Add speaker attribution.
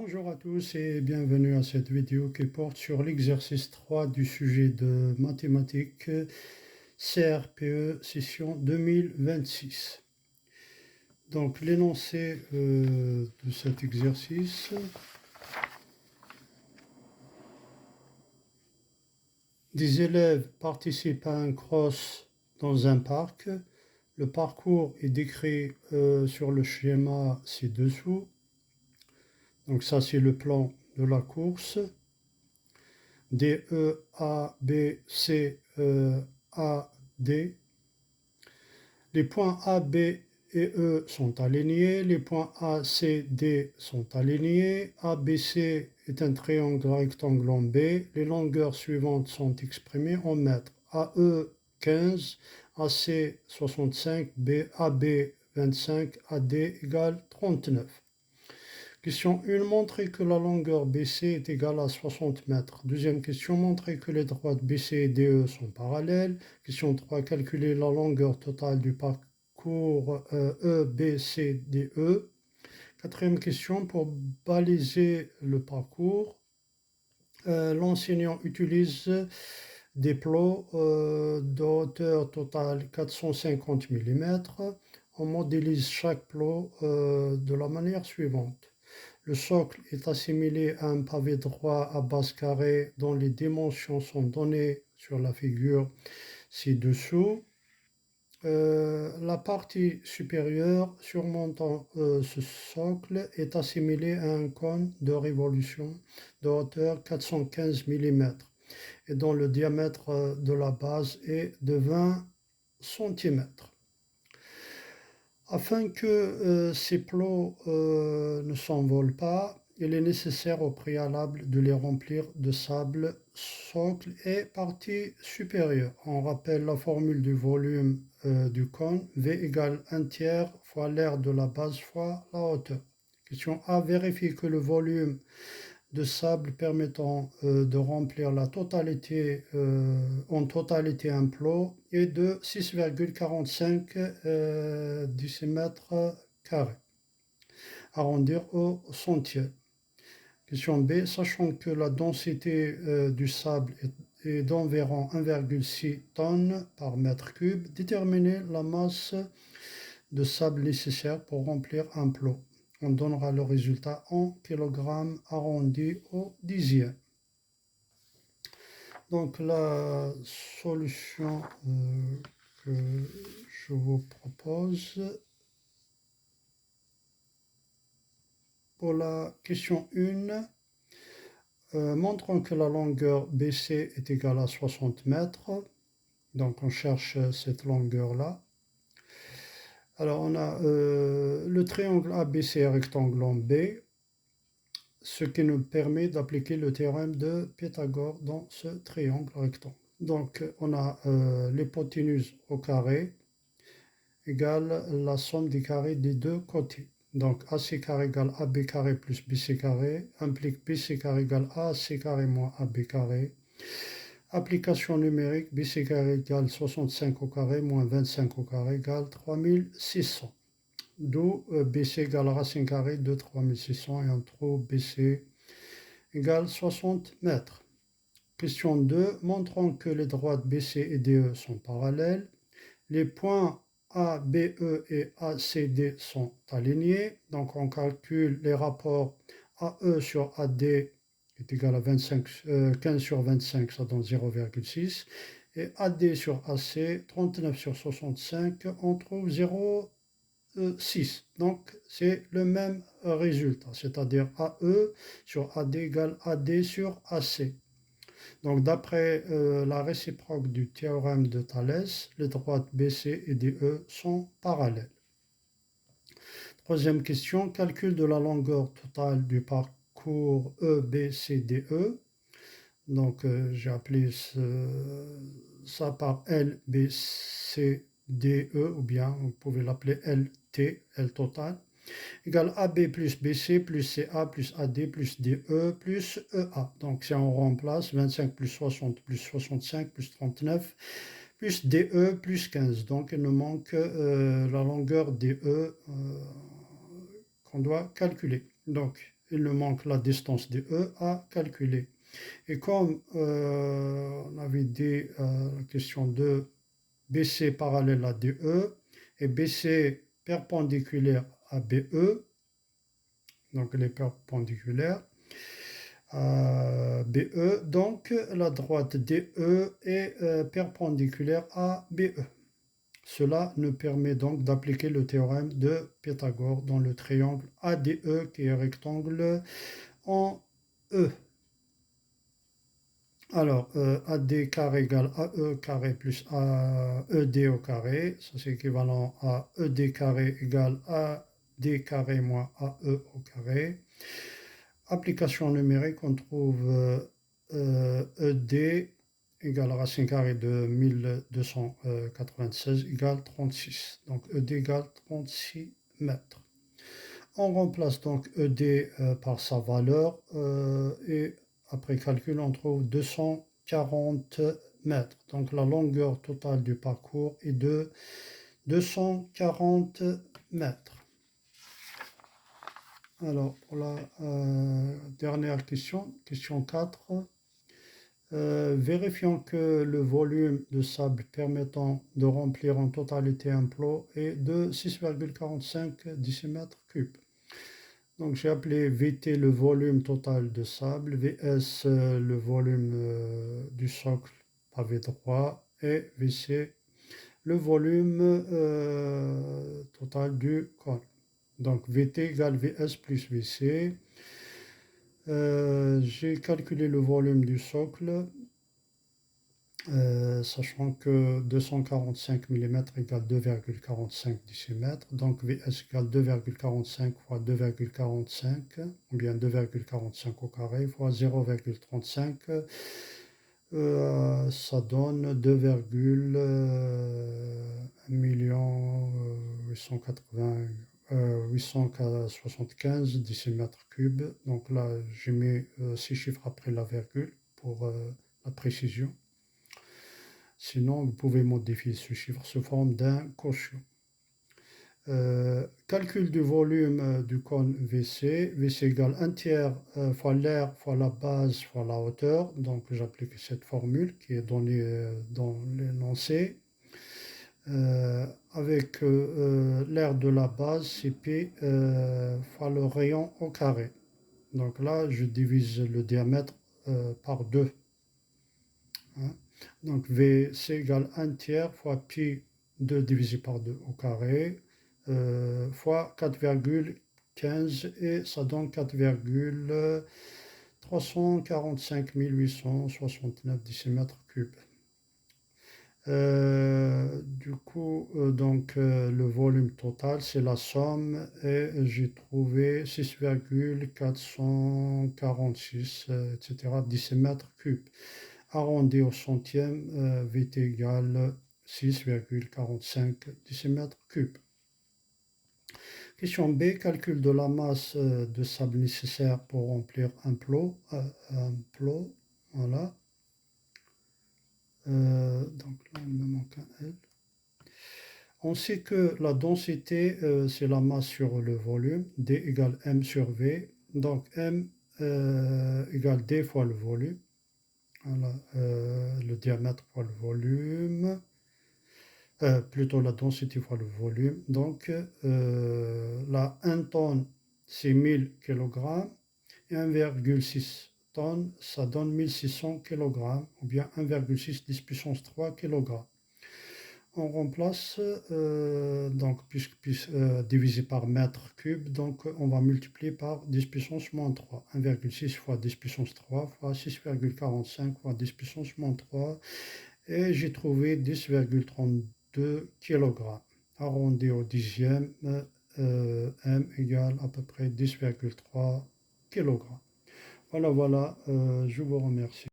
Speaker 1: Bonjour à tous et bienvenue à cette vidéo qui porte sur l'exercice 3 du sujet de mathématiques CRPE session 2026. Donc l'énoncé de cet exercice: des élèves participent à un cross dans un parc. Le parcours est décrit sur le schéma ci-dessous. Donc ça, c'est le plan de la course. D, E, A, B, C, A, D. Les points A, B et E sont alignés. Les points A, C, D sont alignés. A, B, C est un triangle rectangle en B. Les longueurs suivantes sont exprimées en mètres. AE 15, AC 65, AB 25, AD égale 39. Question 1, montrer que la longueur BC est égale à 60 mètres. Deuxième question, montrer que les droites BC et DE sont parallèles. Question 3, calculer la longueur totale du parcours EBCDE. Quatrième question, pour baliser le parcours, l'enseignant utilise des plots de hauteur totale 450 mm. On modélise chaque plot de la manière suivante. Le socle est assimilé à un pavé droit à base carrée dont les dimensions sont données sur la figure ci-dessous. La partie supérieure surmontant ce socle est assimilée à un cône de révolution de hauteur 415 mm et dont le diamètre de la base est de 20 cm. Afin que ces plots ne s'envolent pas, il est nécessaire au préalable de les remplir de sable, socle et partie supérieure. On rappelle la formule du volume du cône, V égale 1/3 fois l'aire de la base fois la hauteur. Question A, vérifie que le volume de sable permettant de remplir la totalité, en totalité un plot est de 6,45 décimètres carrés. Arrondir au centième. Question B, sachant que la densité du sable est d'environ 1,6 tonnes par mètre cube, déterminer la masse de sable nécessaire pour remplir un plot. On donnera le résultat en kilogrammes arrondi au dixième. Donc la solution que je vous propose pour la question 1, montrons que la longueur BC est égale à 60 mètres. Donc on cherche cette longueur-là. Alors on a le triangle ABC rectangle en B, ce qui nous permet d'appliquer le théorème de Pythagore dans ce triangle rectangle. Donc on a l'hypoténuse au carré égale la somme des carrés des deux côtés. Donc AC carré égale AB carré plus BC carré implique BC carré égale AC carré moins AB carré. Application numérique, BC carré égale 65 au carré moins 25 au carré égale 3600. D'où BC égale racine carrée de 3600 et on trouve BC égale 60 mètres. Question 2, montrons que les droites BC et DE sont parallèles. Les points A, BE et ACD sont alignés. Donc on calcule les rapports AE sur AD est égal à 15 sur 25, ça donne 0,6. Et AD sur AC, 39 sur 65, on trouve 0,6. Donc c'est le même résultat, c'est-à-dire AE sur AD égale AD sur AC. Donc d'après la réciproque du théorème de Thalès, les droites BC et DE sont parallèles. Troisième question, calcul de la longueur totale du parcours EBCDE. Donc j'ai appelé ça par LBCDE ou bien vous pouvez l'appeler LT, L total, égale AB plus BC plus CA plus AD plus DE plus EA. Donc si on remplace 25 plus 60 plus 65 plus 39 plus DE plus 15. Donc il nous manque la longueur DE qu'on doit calculer. Donc il nous manque la distance DE à calculer. Et comme on avait dit la question de BC parallèle à DE et BC perpendiculaire à BE, donc elle est perpendiculaire à BE, donc la droite DE est perpendiculaire à BE. Cela nous permet donc d'appliquer le théorème de Pythagore dans le triangle ADE qui est rectangle en E. Alors, AD carré égale AE carré plus ED au carré, ça c'est équivalent à ED carré égale AD carré moins AE au carré. Application numérique, on trouve ED égale racine carrée de 1296 égale 36. Donc ED égale 36 mètres. On remplace donc ED par sa valeur et après calcul, on trouve 240 mètres. Donc la longueur totale du parcours est de 240 mètres. Alors, pour la dernière question, question 4. Vérifions que le volume de sable permettant de remplir en totalité un plot est de 6,45 décimètres cubes. Donc j'ai appelé VT le volume total de sable, VS le volume du socle pavé droit et VC le volume total du cône. Donc VT égale VS plus VC. J'ai calculé le volume du socle, sachant que 245 mm égale 2,45 décimètres. Donc VS égale 2,45 fois 2,45, ou bien 2,45 au carré fois 0,35. Ça donne 875 décimètres cubes. Donc là, j'ai mis 6 chiffres après la virgule pour la précision. Sinon, vous pouvez modifier ce chiffre sous forme d'un quotient. Calcul du volume du cône VC. VC égale 1 tiers fois l'air fois la base fois la hauteur. Donc j'applique cette formule qui est donnée dans l'énoncé. Avec l'air de la base, c'est P fois le rayon au carré. Donc là, je divise le diamètre par 2. Hein. Donc VC égale 1 tiers fois pi 2 divisé par 2 au carré fois 4,15 et ça donne 4,345 869 décimètres cubes. Du coup, le volume total, c'est la somme et j'ai trouvé 6,446, etc., décimètres cubes. Arrondi au centième, VT égale 6,45 décimètres cubes. Question B, calcul de la masse de sable nécessaire pour remplir un plot. Voilà. Donc là, il me manque un L. On sait que la densité, c'est la masse sur le volume, D égale M sur V. Donc M égale D fois le volume. Voilà, le diamètre fois le volume. Plutôt la densité fois le volume. Donc la 1 tonne, c'est 1000 kg. Et 1,6 tonnes, ça donne 1600 kg, ou bien 1,6 10 puissance 3 kg. On remplace, donc, divisé par mètre cube, donc on va multiplier par 10 puissance moins 3. 1,6 fois 10 puissance 3 fois 6,45 fois 10 puissance moins 3. Et j'ai trouvé 10,32 kg. Arrondi au dixième, M égale à peu près 10,3 kg. Voilà, je vous remercie.